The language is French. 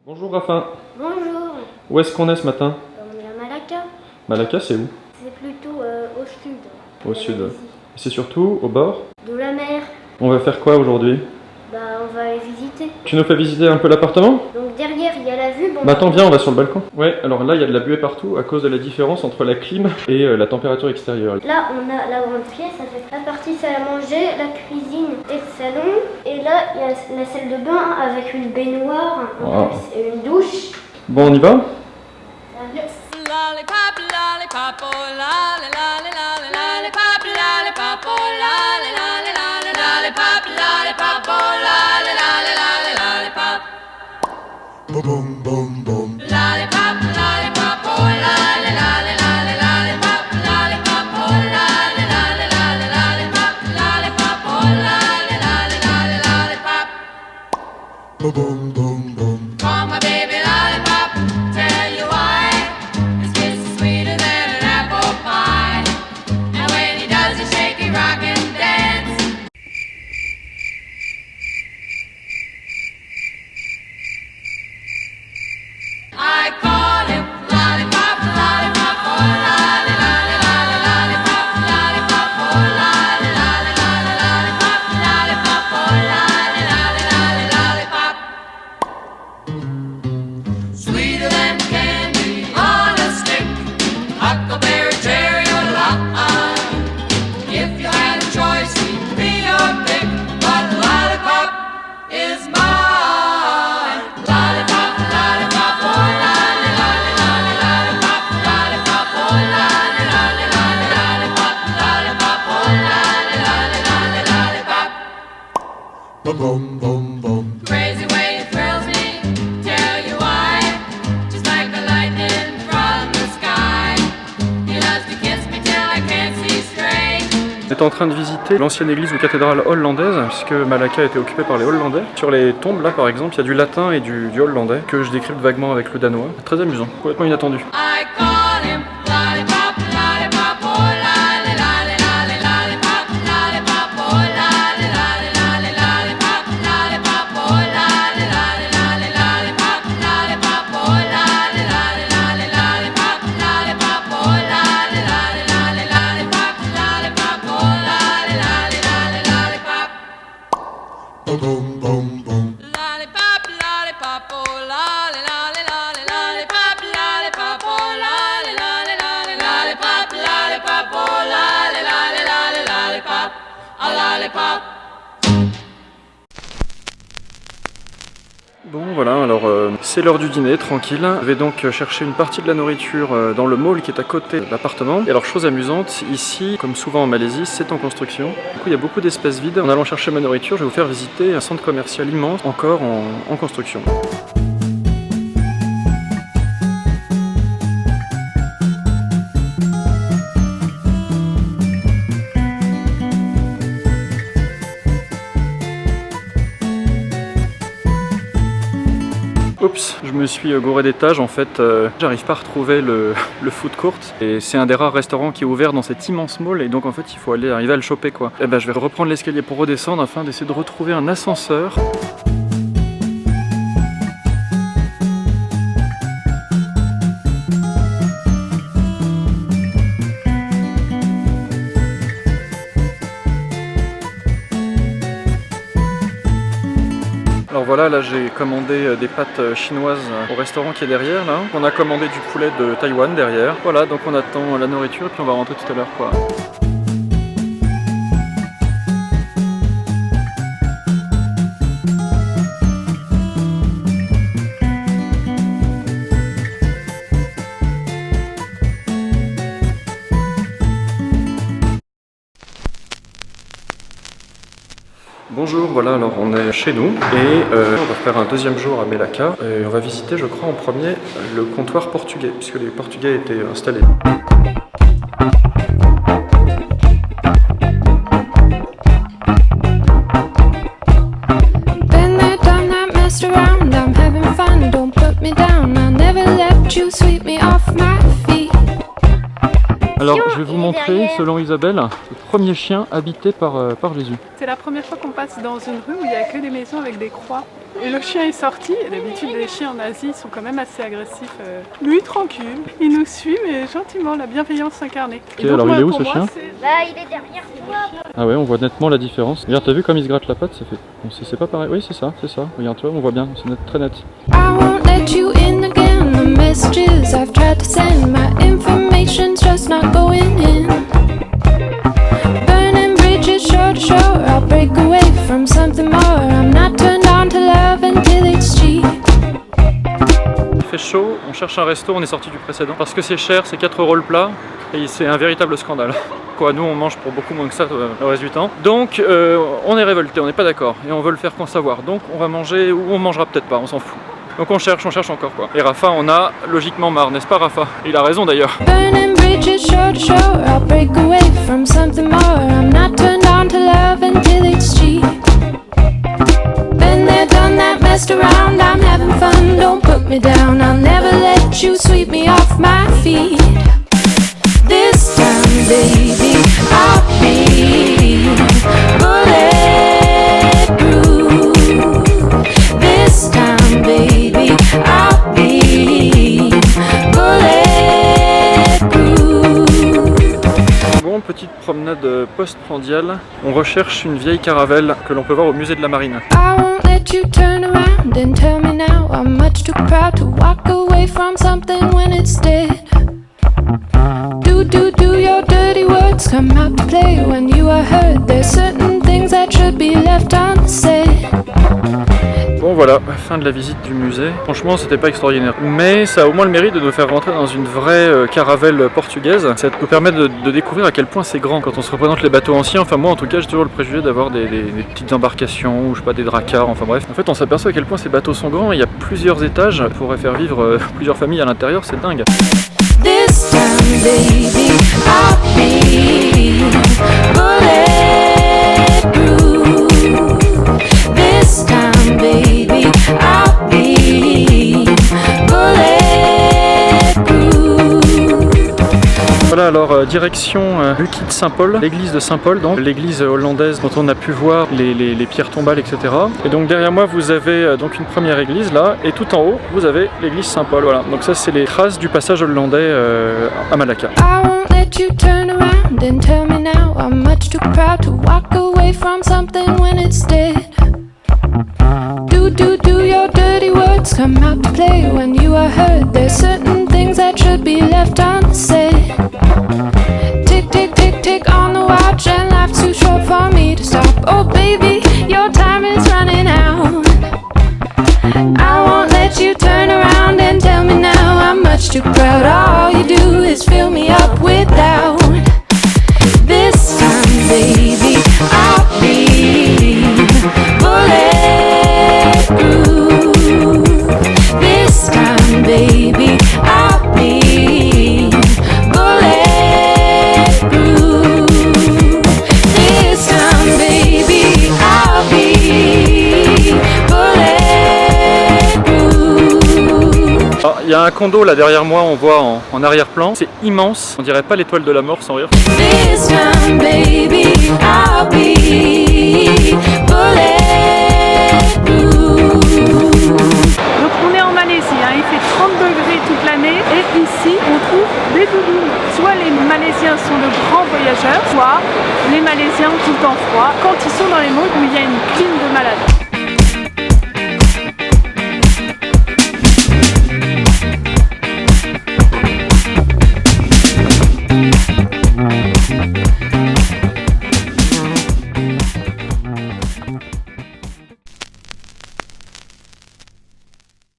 Bonjour Rafa. Bonjour, Où est-ce qu'on est ce matin? on est à Malacca. Malacca, c'est où? C'est plutôt au sud. Au de la sud. Malaisie. C'est surtout au bord? De la mer. On va faire quoi aujourd'hui? On va aller visiter. Tu nous fais visiter un peu l'appartement? Donc derrière, il y a la vue. Bon, Bah attends, viens, on va sur le balcon. Ouais, alors là, il y a de la buée partout à cause de la différence entre la clim et la température extérieure. Là, on a la grande pièce, ça fait la partie salle à manger, la cuisine et le salon. Et là, il y a la salle de bain avec une baignoire en plus et une douche. Bon, on y va? Yes. Lollipop, lollipop, oh lolly, lolly, lolly, lollipop, lollipop, oh lolly, lolly, lolly, lollipop, lollipop, oh lolly, lolly, lolly, lollipop. Boom, boom, boom. Lollipop, lollipop, oh lolly, lolly, lolly, lollipop, lollipop, oh lolly, lolly, lolly, lollipop, lollipop, oh lolly, lolly, lolly, lollipop. Boom, boom, boom. Call my baby lollipop, tell you why. His kiss is sweeter than an apple pie. And when he does, he shake, he rock and dance. I call him lollipop, lollipop, oh lolly, lolly, lolly, lollipop, lollipop, oh lolly, lolly, lolly, lollipop, lollipop, oh lolly, lolly, lolly, lollipop. Sweeter than candy on a stick, huckleberry, cherry, or lime. If you had a choice, he'd be your pick, but lollipop is mine. Lollipop, lollipop, oh lolly, lolly, lolly, lollipop, lollipop, oh lolly, lolly, lolly, lollipop, lollipop, oh lolly, lolly, lolly, lollipop. Boom, boom, boom. Crazy way it thrills me, tell you why. Just like the lightning from the sky. He loves to kiss me till I can't see straight. On est en train de visiter l'ancienne église ou cathédrale hollandaise, puisque Malacca a été occupée par les Hollandais. Sur les tombes, là par exemple, il y a du latin et du hollandais, que je décrypte vaguement avec le danois. Très amusant, complètement inattendu. I call him lollipop, lollipop, oh lolly, lolly, lolly, lollipop, lollipop, oh lolly, lolly, lolly, lollipop, lollipop, oh lolly, lolly, lolly, lollipop, lollipop, oh lolly, lolly, lolly, lollipop, lollipop, oh lolly, lolly, lolly, lollipop, lollipop, oh lolly, lolly, lolly, lollipop. Boom, boom, boom. Lollipop, lollipop, oh lolly, lolly, lolly, lollipop, lollipop, oh lolly, lolly, lolly, lollipop, lollipop, oh lolly, lolly, lolly, lollipop, a lollipop. Bon voilà, alors c'est l'heure du dîner, tranquille. Je vais donc chercher une partie de la nourriture dans le mall qui est à côté de l'appartement. Et alors chose amusante, ici, comme souvent en Malaisie, c'est en construction. Du coup il y a beaucoup d'espaces vides. En allant chercher ma nourriture, je vais vous faire visiter un centre commercial immense, encore en construction. Oups, je me suis gouré d'étages en fait, j'arrive pas à retrouver le food court et c'est un des rares restaurants qui est ouvert dans cet immense mall et donc en fait il faut arriver à le choper quoi. Et ben je vais reprendre l'escalier pour redescendre afin d'essayer de retrouver un ascenseur. Alors voilà, là j'ai commandé des pâtes chinoises au restaurant qui est derrière là. On a commandé du poulet de Taïwan derrière. Voilà, donc on attend la nourriture et puis on va rentrer tout à l'heure quoi. Bonjour, voilà, alors on est chez nous et on va faire un deuxième jour à Malacca et on va visiter, je crois, en premier le comptoir portugais, puisque les Portugais étaient installés. Been there, done that, messed around. I'm having fun, don't put me down. I never let you sweep me off my feet. Alors je vais vous montrer, selon Isabelle, le premier chien habité par Jésus. C'est la première fois qu'on passe dans une rue où il n'y a que des maisons avec des croix. Et le chien est sorti, et d'habitude les chiens en Asie sont quand même assez agressifs. Lui tranquille, il nous suit mais gentiment, la bienveillance incarnée. Ok, alors il est où ce chien? Bah il est derrière toi. Ah ouais, on voit nettement la différence. Regarde, t'as vu comme il se gratte la patte, ça fait... Bon, c'est pas pareil, oui c'est ça. Regarde toi, on voit bien, c'est très net. I won't let you in again. The messages I've tried to send, my information's just not going in. Burning bridges shore to shore, I'll break away from something more. I'm not turned on to love until it's cheap. Il fait chaud, on cherche un resto, on est sorti du précédent. Parce que c'est cher, c'est 4 € le plat, et c'est un véritable scandale. Quoi, nous on mange pour beaucoup moins que ça le reste du temps. Donc on est révolté, on n'est pas d'accord, et on veut le faire savoir. Donc on va manger, ou on mangera peut-être pas, on s'en fout. Donc on cherche encore quoi. Et Rafa on a logiquement marre, n'est-ce pas Rafa? Il a raison d'ailleurs. Burning bridges shore to shore, I'll break away from something more. I'm not turned on to love until it's cheap. Been there, done that, messed around, I'm having fun, don't put me down. I'll never let you sweep me off my feet. This time, baby, I'll be bulletproof. This time, baby, I'll be bulletproof. Bon, petite promenade post-prandiale. On recherche une vieille caravelle que l'on peut voir au musée de la Marine. I won't let you turn around and tell me now I'm much too proud to walk away from something when it's dead. Do your dirty words come out to play when you are hurt? There's certain things that should be left unsaid. Bon voilà, fin de la visite du musée. Franchement c'était pas extraordinaire. Mais ça a au moins le mérite de nous faire rentrer dans une vraie caravelle portugaise. Ça nous permet de découvrir à quel point c'est grand. Quand on se représente les bateaux anciens, enfin moi en tout cas j'ai toujours le préjugé d'avoir des petites embarcations ou je sais pas des dracars, enfin bref. En fait on s'aperçoit à quel point ces bateaux sont grands. Il y a plusieurs étages, il faudrait faire vivre plusieurs familles à l'intérieur, c'est dingue. This time, baby, I'll be bulletproof. This time, baby, I'll be bulletproof. Voilà alors direction Bukit Saint-Paul, l'église de Saint-Paul, donc l'église hollandaise dont on a pu voir les pierres tombales, etc. Et donc derrière moi vous avez donc une première église là, et tout en haut vous avez l'église Saint-Paul. Voilà, donc ça c'est les traces du passage hollandais à Malacca. I won't let you turn around and tell me now I'm much too proud to walk away from something when it's dead. Do your dirty words come out to play when you are hurt? There's certain things that should be left unsaid. Tick, tick, tick, tick on the watch, and life's too short for me to stop. Oh baby, your time is running out. I won't let you turn around and tell me now I'm much too proud. All you do is fill me up with doubt. This time, baby, I'll be bulletproof. This time, baby, I'll be bulletproof. This time, baby, I'll be bulletproof. Ah, il y a un condo là derrière moi, on voit en arrière-plan, c'est immense, on dirait pas l'étoile de la mort sans rire. This time, baby, I'll be bulletproof. Donc on est en Malaisie, hein, il fait 30 degrés toute l'année et ici on trouve des doudounes. Soit les Malaisiens sont de grands voyageurs, soit les Malaisiens ont tout le temps froid quand ils sont dans les mondes où il y a une clim de malade.